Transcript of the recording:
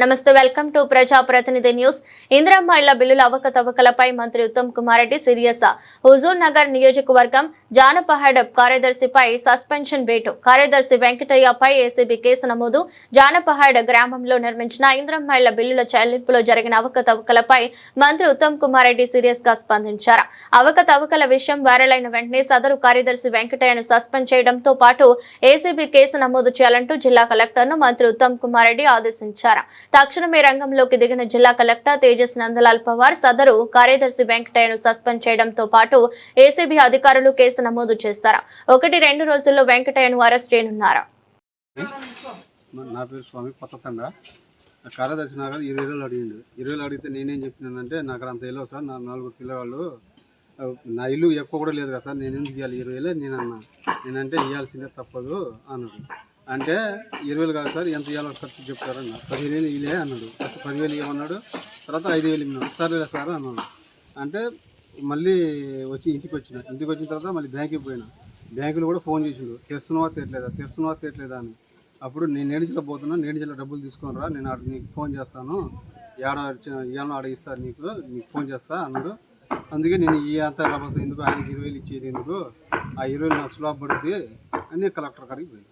నమస్తే, welcome to ప్రజాప్రతినిధి news. Indiramma ఇళ్ల బిల్లుల అవకతవకలపై మంత్రి ఉత్తమ్ కుమార్ రెడ్డి సీరియస్. హుజూర్ నగర్ నియోజకవర్గం జానపహాడ్ కార్యదర్శిపై సస్పెన్షన్ వేటు. కార్యదర్శి వెంకటయ్యపై ఏసీబీ కేసు నమోదు. జానపహాడ్ గ్రామంలో నిర్మించిన ఇందిరమ్మ ఇళ్ల బిల్లుల చెల్లింపులో జరిగిన అవకతవకలపై మంత్రి ఉత్తమ్ కుమార్ రెడ్డి సీరియస్ గా స్పందించారు. అవకతవకల విషయం వైరల్ అయిన వెంటనే సదరు కార్యదర్శి వెంకటయ్యను సస్పెండ్ చేయడంతో పాటు ఏసీబీ కేసు నమోదు చేయాలంటూ జిల్లా కలెక్టర్ను మంత్రి ఉత్తమ్ కుమార్ రెడ్డి ఆదేశించారు. తక్షణమే రంగంలోకి దిగిన జిల్లా కలెక్టర్ తేజస్ నందలాల్ పవార్ సదరు కార్యదర్శి వెంకటయ్యను సస్పెండ్ చేయడంతో పాటు ఏసీబీ అధికారులు కేసు నమోదు చేశారు. 1-2 రోజుల్లో వెంకటయ్యను అరెస్ట్ చేయనున్నారు. నా పేరు స్వామి కొత్తతండ. కార్యదర్శి నగర్ 20 వేలు అడిగిండు. 20 వేలు అడిగితే నేనేం చెప్పినానంటే నాకు అంత ఇల్లు సార్, నా 4 పిల్లవాళ్ళు, నా ఇల్లు ఎక్కువ కూడా లేదు కదా సార్, నేను ఎందుకు ఇవ్వాలి 20 వేలే నేనంటే ఇవ్వాల్సిందే తప్పదు అన్నాడు. అంటే 20 వేలు కాదు సార్, ఎంత ఇవ్వాలో ఖర్చు చెప్తారన్న. 15,000 ఇలే అన్నాడు. ఫస్ట్ 10,000 ఇవ్వమన్నాడు, తర్వాత 5,000 ఇవ్వన్నాడు. సరేలే సార్ అన్నాడు. అంటే మళ్ళీ ఇంటికి వచ్చిన తర్వాత మళ్ళీ బ్యాంకుకి పోయినా. బ్యాంకులో కూడా ఫోన్ చేసిండు, తెస్తున్నావా తేట్లేదా అని. అప్పుడు నేను నేడిజిలో పోతున్నా, నేడిజిలో డబ్బులు తీసుకొని రా, నేను నీకు ఫోన్ చేస్తాను, ఏమో ఆడ ఇస్తాను, నీకు ఫోన్ చేస్తా అన్నాడు. అందుకే నేను ఈ అంత రభస ఎందుకు, ఆయనకి 20 వేలు ఇచ్చేది ఎందుకు, ఆ 20 వేలు నాకు సులభ పడుతుంది అని కలెక్టర్ గారికి పోయింది.